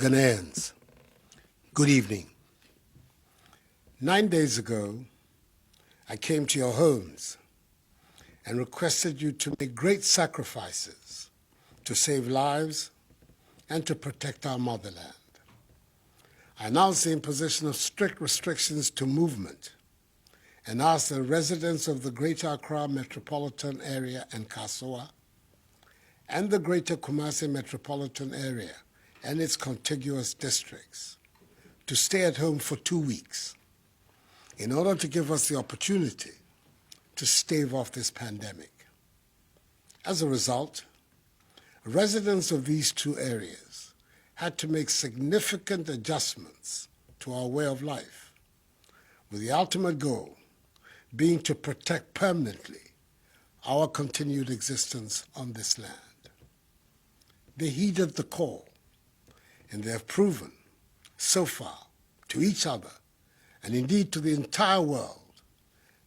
Ghanaians, good evening. 9 days ago, I came to your homes and requested you to make great sacrifices to save lives and to protect our motherland. I announced the imposition of strict restrictions to movement and asked the residents of the Greater Accra metropolitan area and Kasoa and the Greater Kumasi metropolitan area and its contiguous districts to stay at home for 2 weeks in order to give us the opportunity to stave off this pandemic. As a result, residents of these two areas had to make significant adjustments to our way of life, with the ultimate goal being to protect permanently our continued existence on this land. They heeded the call, and they have proven so far to each other and indeed to the entire world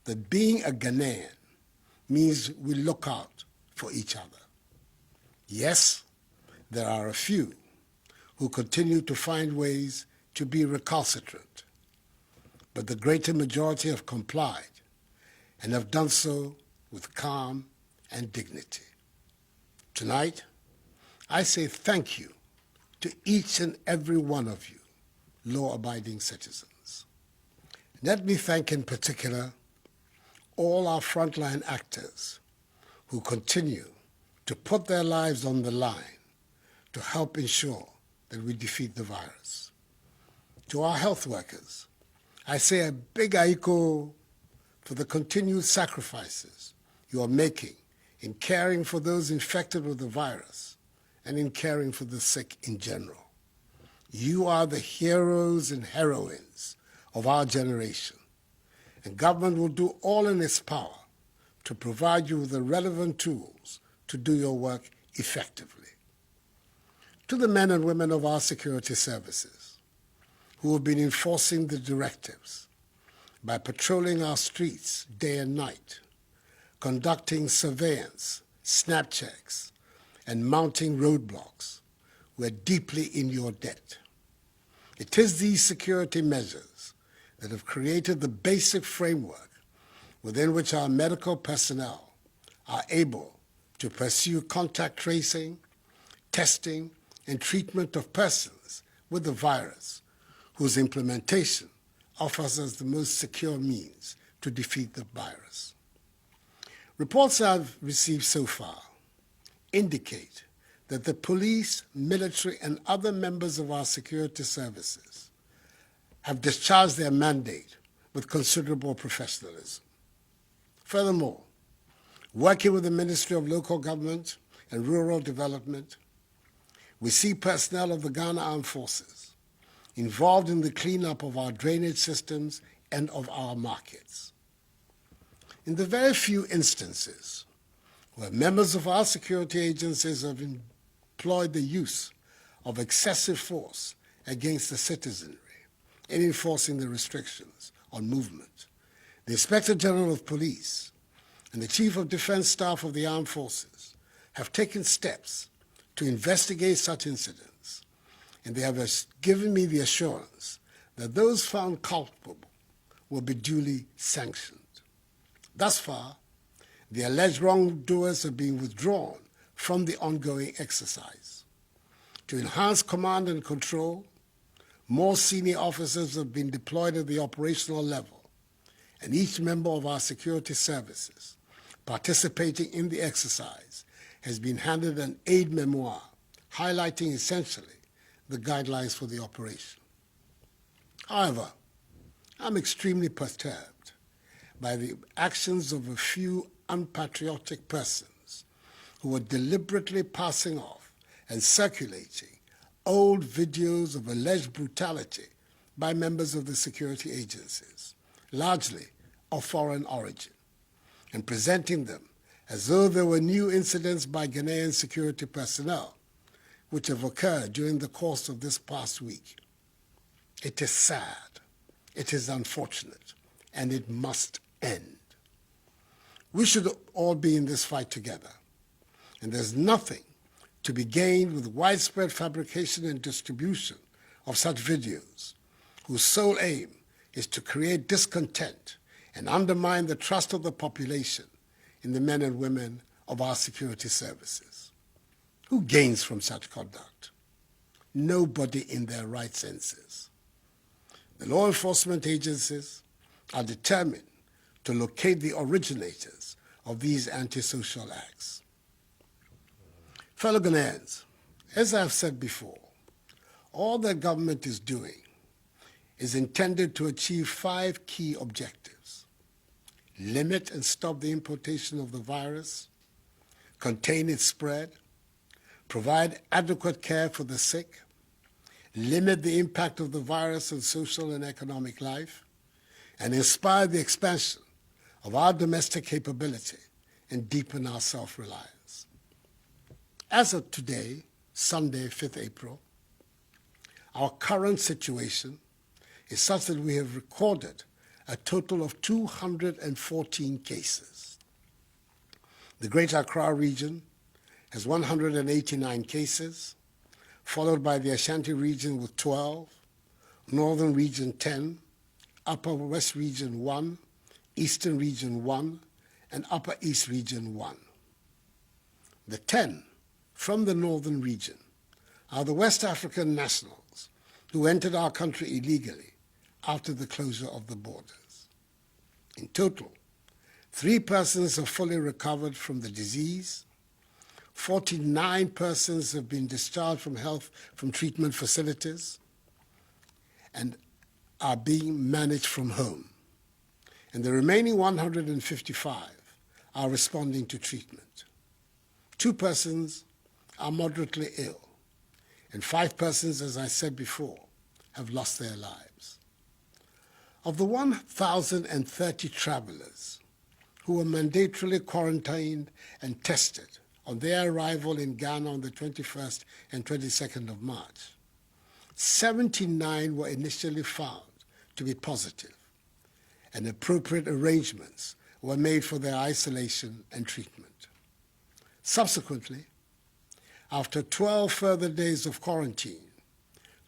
that being a Ghanaian means we look out for each other. Yes, there are a few who continue to find ways to be recalcitrant, but the greater majority have complied and have done so with calm and dignity. Tonight, I say thank you to each and every one of you, law-abiding citizens. Let me thank in particular all our frontline actors who continue to put their lives on the line to help ensure that we defeat the virus. To our health workers, I say a big aiko for the continued sacrifices you are making in caring for those infected with the virus and in caring for the sick in general. You are the heroes and heroines of our generation, and government will do all in its power to provide you with the relevant tools to do your work effectively. To the men and women of our security services who have been enforcing the directives by patrolling our streets day and night, conducting surveillance, snap checks, and mounting roadblocks, we're deeply in your debt. It is these security measures that have created the basic framework within which our medical personnel are able to pursue contact tracing, testing, and treatment of persons with the virus, whose implementation offers us the most secure means to defeat the virus. Reports I've received so far indicate that the police, military, and other members of our security services have discharged their mandate with considerable professionalism. Furthermore, working with the Ministry of Local Government and Rural Development, we see personnel of the Ghana Armed Forces involved in the cleanup of our drainage systems and of our markets. In the very few instances where members of our security agencies have employed the use of excessive force against the citizenry in enforcing the restrictions on movement, the Inspector General of Police and the Chief of Defense Staff of the Armed Forces have taken steps to investigate such incidents, and they have given me the assurance that those found culpable will be duly sanctioned. Thus far, the alleged wrongdoers have been withdrawn from the ongoing exercise. To enhance command and control, more senior officers have been deployed at the operational level, and each member of our security services participating in the exercise has been handed an aid memoir highlighting essentially the guidelines for the operation. However, I'm extremely perturbed by the actions of a few unpatriotic persons who are deliberately passing off and circulating old videos of alleged brutality by members of the security agencies, largely of foreign origin, and presenting them as though there were new incidents by Ghanaian security personnel which have occurred during the course of this past week. It is sad, it is unfortunate, and it must end. We should all be in this fight together, and there's nothing to be gained with widespread fabrication and distribution of such videos whose sole aim is to create discontent and undermine the trust of the population in the men and women of our security services. Who gains from such conduct? Nobody in their right senses. The law enforcement agencies are determined to locate the originators of these antisocial acts. Fellow Ghanaians, as I have said before, all the government is doing is intended to achieve 5 key objectives: limit and stop the importation of the virus, contain its spread, provide adequate care for the sick, limit the impact of the virus on social and economic life, and inspire the expansion of our domestic capability and deepen our self-reliance. As of today, Sunday, 5th April, our current situation is such that we have recorded a total of 214 cases. The Greater Accra region has 189 cases, followed by the Ashanti region with 12, Northern region 10, Upper West region 1, Eastern region 1, and Upper East region 1. The 10 from the Northern region are the West African nationals who entered our country illegally after the closure of the borders. In total, 3 persons have fully recovered from the disease, 49 persons have been discharged from treatment facilities and are being managed from home, and the remaining 155 are responding to treatment. 2 persons are moderately ill, and 5 persons, as I said before, have lost their lives. Of the 1,030 travelers who were mandatorily quarantined and tested on their arrival in Ghana on the 21st and 22nd of March, 79 were initially found to be positive, and appropriate arrangements were made for their isolation and treatment. Subsequently, after 12 further days of quarantine,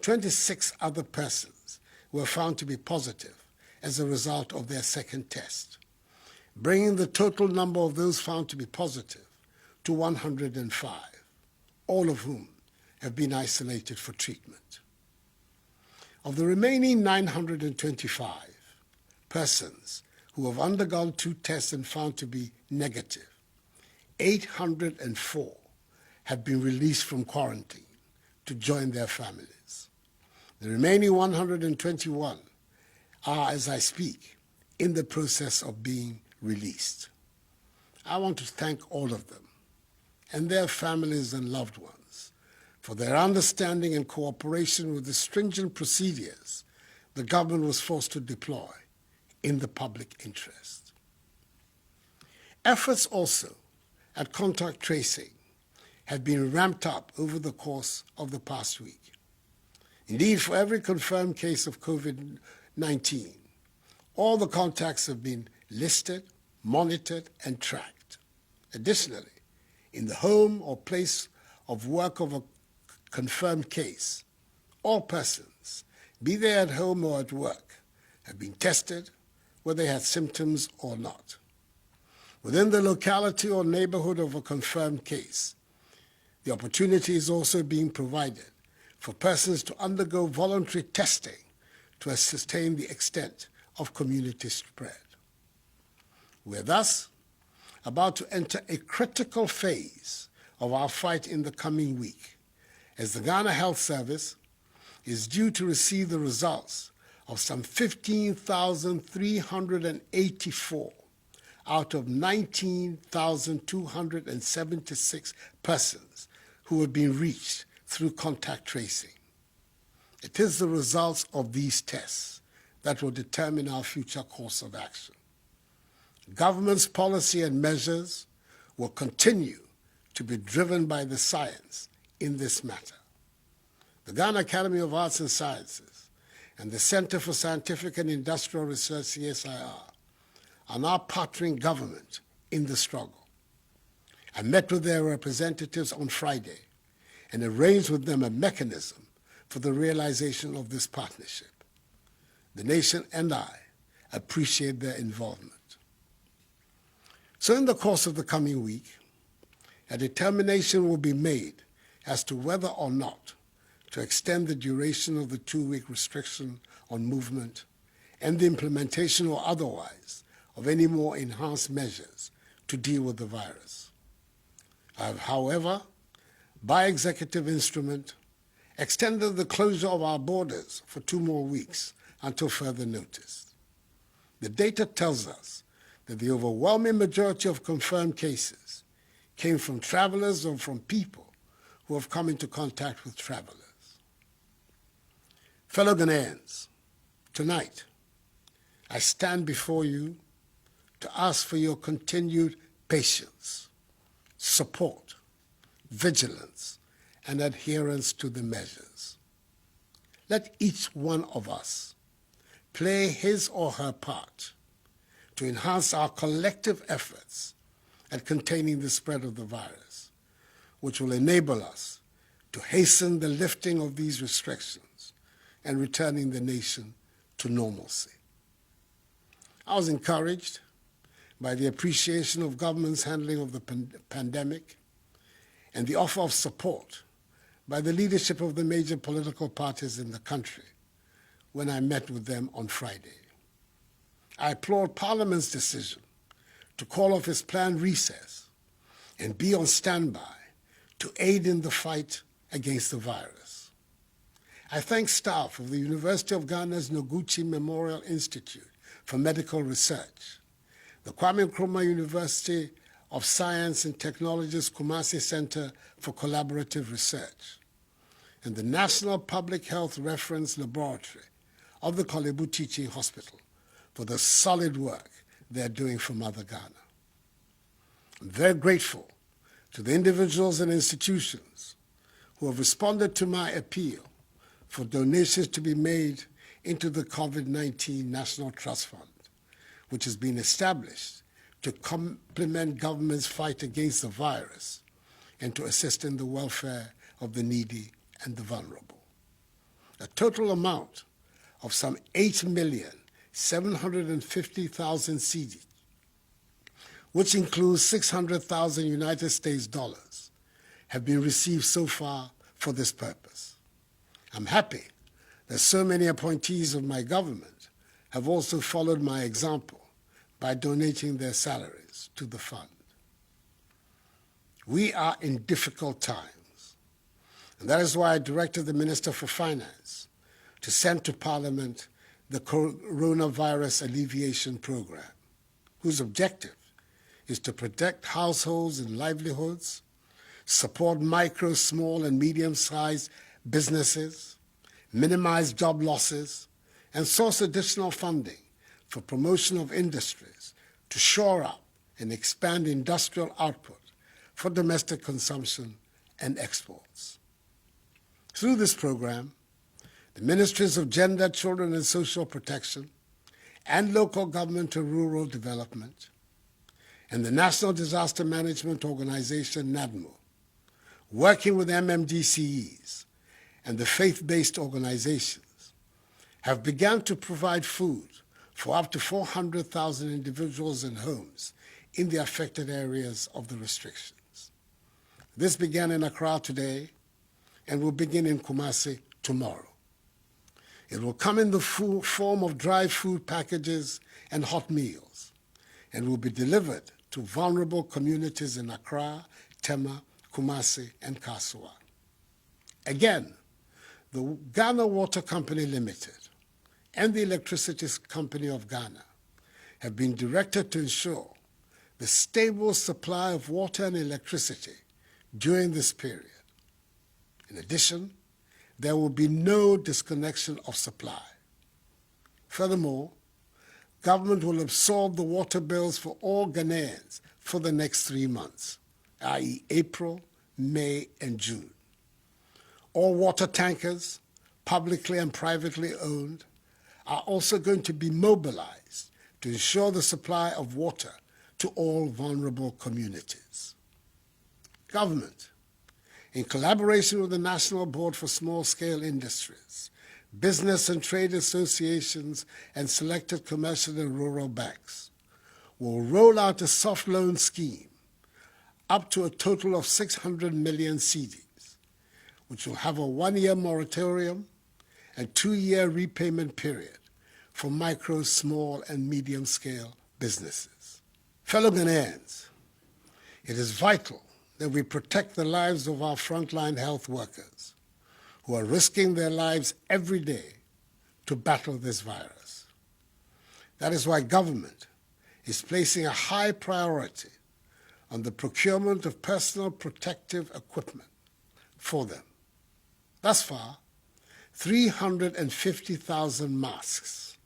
26 other persons were found to be positive as a result of their second test, bringing the total number of those found to be positive to 105, all of whom have been isolated for treatment. Of the remaining 925 persons who have undergone 2 tests and found to be negative, 804 have been released from quarantine to join their families. The remaining 121 are, as I speak, in the process of being released. I want to thank all of them and their families and loved ones for their understanding and cooperation with the stringent procedures the government was forced to deploy in the public interest. Efforts also at contact tracing have been ramped up over the course of the past week. Indeed, for every confirmed case of COVID-19, all the contacts have been listed, monitored, and tracked. Additionally, in the home or place of work of a confirmed case, all persons, be they at home or at work, have been tested, whether they had symptoms or not. Within the locality or neighborhood of a confirmed case, the opportunity is also being provided for persons to undergo voluntary testing to ascertain the extent of community spread. We're thus about to enter a critical phase of our fight in the coming week, as the Ghana Health Service is due to receive the results of some 15,384 out of 19,276 persons who have been reached through contact tracing. It is the results of these tests that will determine our future course of action. Government's policy and measures will continue to be driven by the science in this matter. The Ghana Academy of Arts and Sciences and the Center for Scientific and Industrial Research, CSIR, are now partnering government in the struggle. I met with their representatives on Friday and arranged with them a mechanism for the realization of this partnership. The nation and I appreciate their involvement. So in the course of the coming week, a determination will be made as to whether or not to extend the duration of the 2-week restriction on movement and the implementation or otherwise of any more enhanced measures to deal with the virus. I have, however, by executive instrument, extended the closure of our borders for 2 more weeks until further notice. The data tells us that the overwhelming majority of confirmed cases came from travelers or from people who have come into contact with travelers. Fellow Ghanaians, tonight I stand before you to ask for your continued patience, support, vigilance, and adherence to the measures. Let each one of us play his or her part to enhance our collective efforts at containing the spread of the virus, which will enable us to hasten the lifting of these restrictions and returning the nation to normalcy. I was encouraged by the appreciation of government's handling of the pandemic and the offer of support by the leadership of the major political parties in the country when I met with them on Friday. I applaud Parliament's decision to call off its planned recess and be on standby to aid in the fight against the virus. I thank staff of the University of Ghana's Noguchi Memorial Institute for Medical Research, the Kwame Nkrumah University of Science and Technology's Kumasi Center for Collaborative Research, and the National Public Health Reference Laboratory of the Kolebu Teaching Hospital for the solid work they're doing for Mother Ghana. I'm very grateful to the individuals and institutions who have responded to my appeal for donations to be made into the COVID-19 National Trust Fund, which has been established to complement government's fight against the virus and to assist in the welfare of the needy and the vulnerable. A total amount of some 8,750,000 cedi, which includes 600,000 United States dollars, have been received so far for this purpose. I'm happy that so many appointees of my government have also followed my example by donating their salaries to the fund. We are in difficult times, and that is why I directed the Minister for Finance to send to Parliament the Coronavirus Alleviation Program, whose objective is to protect households and livelihoods, support micro, small, and medium-sized businesses, minimize job losses, and source additional funding for promotion of industries to shore up and expand industrial output for domestic consumption and exports. Through this program, the Ministries of Gender, Children and Social Protection, and Local Government and Rural Development, and the National Disaster Management Organization, NADMO, working with MMDCEs and the faith-based organizations, have begun to provide food for up to 400,000 individuals and homes in the affected areas of the restrictions. This began in Accra today and will begin in Kumasi tomorrow. It will come in the form of dry food packages and hot meals, and will be delivered to vulnerable communities in Accra, Tema, Kumasi, and Kasua. Again, the Ghana Water Company Limited and the Electricity Company of Ghana have been directed to ensure the stable supply of water and electricity during this period. In addition, there will be no disconnection of supply. Furthermore, government will absorb the water bills for all Ghanaians for the next 3 months, i.e. April, May, and June. All water tankers, publicly and privately owned, are also going to be mobilized to ensure the supply of water to all vulnerable communities. Government in collaboration with the National Board for Small-Scale Industries, business and trade associations, and selected commercial and rural banks, will roll out a soft loan scheme up to a total of 600 million cedis, which will have a 1-year moratorium and 2-year repayment period for micro, small, and medium-scale businesses. Fellow Ghanaians, it is vital that we protect the lives of our frontline health workers who are risking their lives every day to battle this virus. That is why government is placing a high priority on the procurement of personal protective equipment for them. Thus far, 350,000 masks,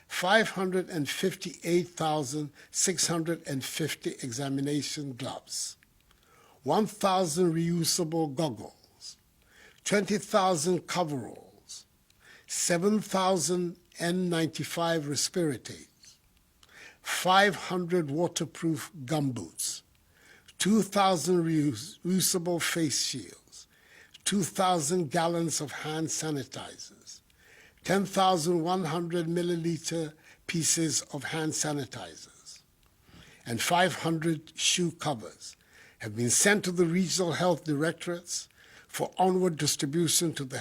558,650 examination gloves, 1,000 reusable goggles, 20,000 coveralls, 7,000 N95 respirators, 500 waterproof gumboots, 2,000 reusable face shields, 2,000 gallons of hand sanitizers, 10,100 milliliter pieces of hand sanitizers, and 500 shoe covers have been sent to the regional health directorates for onward distribution to the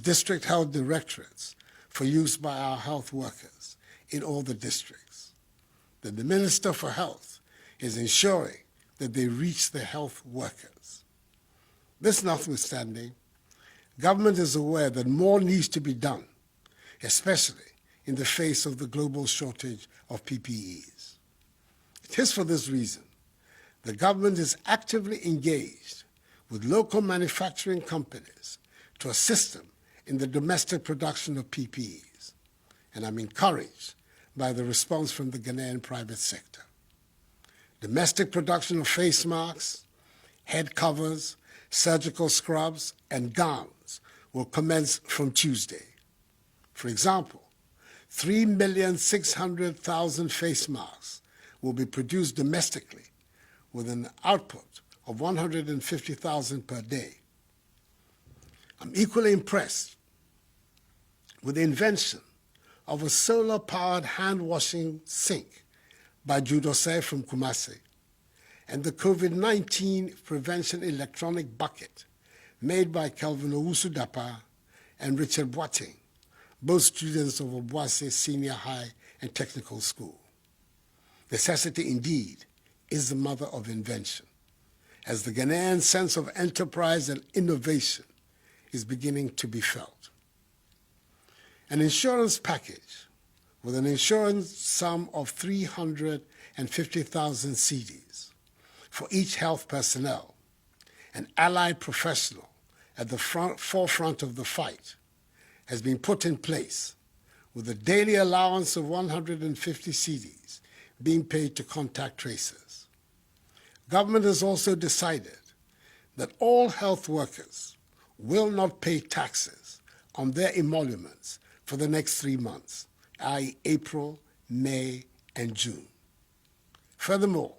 district health directorates for use by our health workers in all the districts. The Minister for Health is ensuring that they reach the health workers. This notwithstanding, government is aware that more needs to be done, especially in the face of the global shortage of PPEs. It is for this reason the government is actively engaged with local manufacturing companies to assist them in the domestic production of PPEs, and I'm encouraged by the response from the Ghanaian private sector. Domestic production of face masks, head covers, surgical scrubs, and gowns will commence from Tuesday. For example, 3,600,000 face masks will be produced domestically with an output of 150,000 per day. I'm equally impressed with the invention of a solar-powered hand-washing sink by Judose from Kumasi, and the COVID-19 prevention electronic bucket made by Kelvin Owusu-Dapa and Richard Boateng, both students of Obuasi Senior High and Technical School. Necessity, indeed, is the mother of invention, as the Ghanaian sense of enterprise and innovation is beginning to be felt. An insurance package with an insurance sum of 350,000 cedis for each health personnel and allied professional at the forefront of the fight has been put in place, with a daily allowance of 150 cedis being paid to contact tracers. Government has also decided that all health workers will not pay taxes on their emoluments for the next 3 months, i.e. April, May, and June. Furthermore,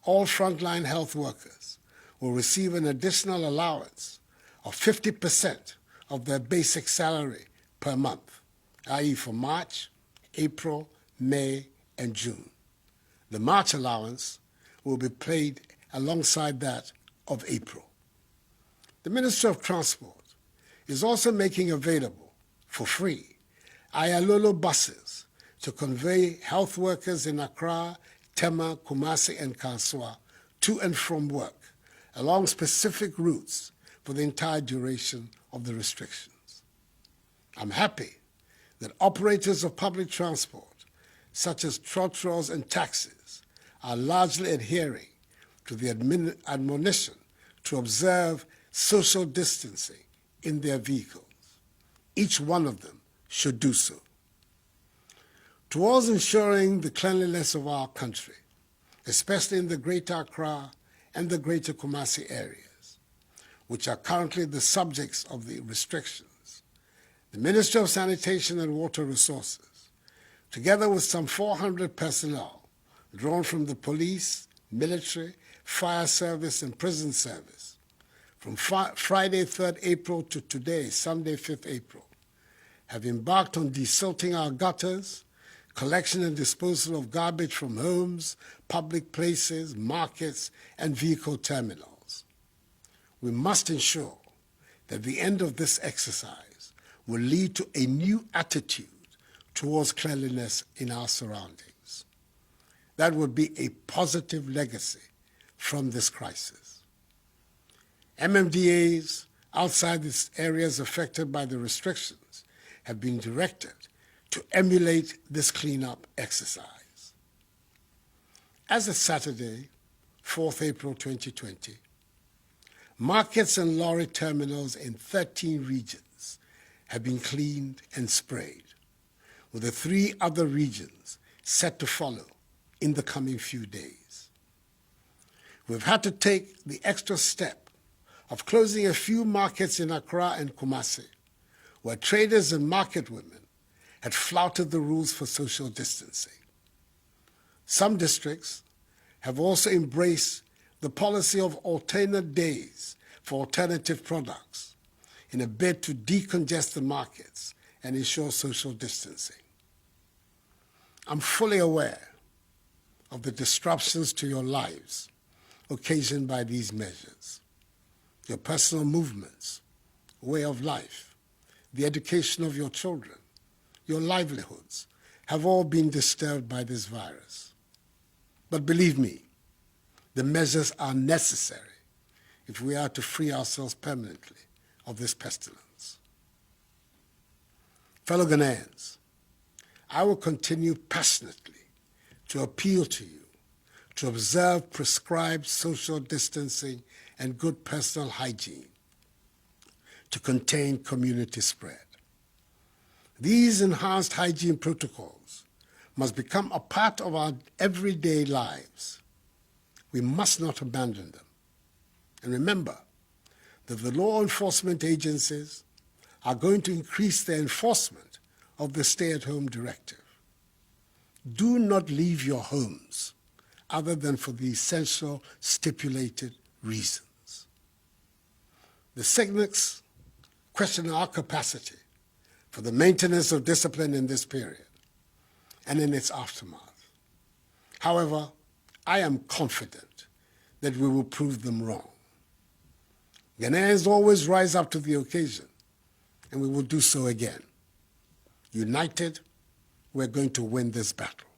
all frontline health workers will receive an additional allowance of 50% of their basic salary per month, i.e. for March, April, May, and June. The March allowance will be paid alongside that of April. The Ministry of Transport is also making available, for free, Ayalolo buses to convey health workers in Accra, Tema, Kumasi, and Kanswa to and from work along specific routes for the entire duration of the restrictions. I'm happy that operators of public transport, such as trotros and taxis, are largely adhering to the admonition to observe social distancing in their vehicles. Each one of them should do so. Towards ensuring the cleanliness of our country, especially in the Greater Accra and the Greater Kumasi areas, which are currently the subjects of the restrictions, the Ministry of Sanitation and Water Resources, together with some 400 personnel drawn from the police, military, fire service, and prison service, from Friday, 3rd April to today, Sunday, 5th April, have embarked on desilting our gutters, collection and disposal of garbage from homes, public places, markets, and vehicle terminals. We must ensure that the end of this exercise will lead to a new attitude towards cleanliness in our surroundings. That would be a positive legacy from this crisis. MMDAs outside the areas affected by the restrictions have been directed to emulate this cleanup exercise. As of Saturday, 4th April 2020, markets and lorry terminals in 13 regions have been cleaned and sprayed, with the 3 other regions set to follow in the coming few days. We've had to take the extra step of closing a few markets in Accra and Kumasi, where traders and market women had flouted the rules for social distancing. Some districts have also embraced the policy of alternate days for alternative products in a bid to decongest the markets and ensure social distancing. I'm fully aware of the disruptions to your lives occasioned by these measures. Your personal movements, way of life, the education of your children, your livelihoods have all been disturbed by this virus. But believe me, the measures are necessary if we are to free ourselves permanently of this pestilence. Fellow Ghanaians, I will continue passionately to appeal to you to observe prescribed social distancing and good personal hygiene to contain community spread. These enhanced hygiene protocols must become a part of our everyday lives. We must not abandon them. And remember that the law enforcement agencies are going to increase their enforcement of the stay-at-home directive. Do not leave your homes other than for the essential stipulated reasons. The cynics question our capacity for the maintenance of discipline in this period and in its aftermath. However, I am confident that we will prove them wrong. Ghanaians always rise up to the occasion, and we will do so again. United, we're going to win this battle.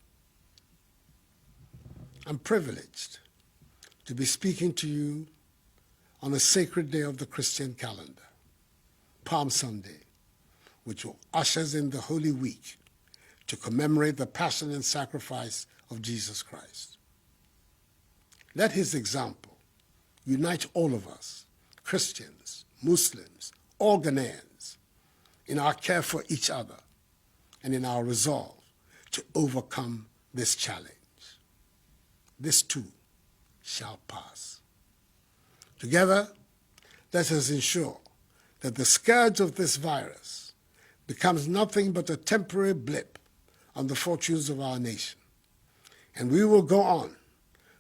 I'm privileged to be speaking to you on a sacred day of the Christian calendar, Palm Sunday, which ushers in the Holy Week to commemorate the passion and sacrifice of Jesus Christ. Let his example unite all of us, Christians, Muslims, all Ghanaians, in our care for each other and in our resolve to overcome this challenge. This too shall pass. Together, let us ensure that the scourge of this virus becomes nothing but a temporary blip on the fortunes of our nation. And we will go on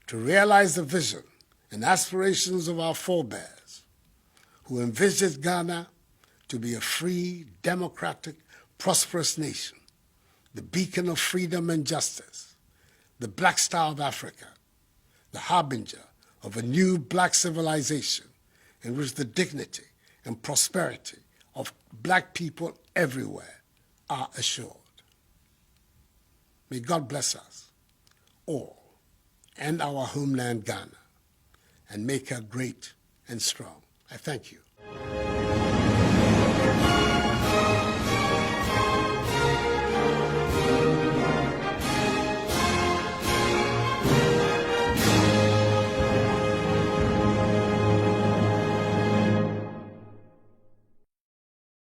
to realize the vision and aspirations of our forebears who envisaged Ghana to be a free, democratic, prosperous nation, the beacon of freedom and justice, the Black Star of Africa, the harbinger of a new black civilization in which the dignity and prosperity of black people everywhere are assured. May God bless us all and our homeland Ghana and make her great and strong. I thank you.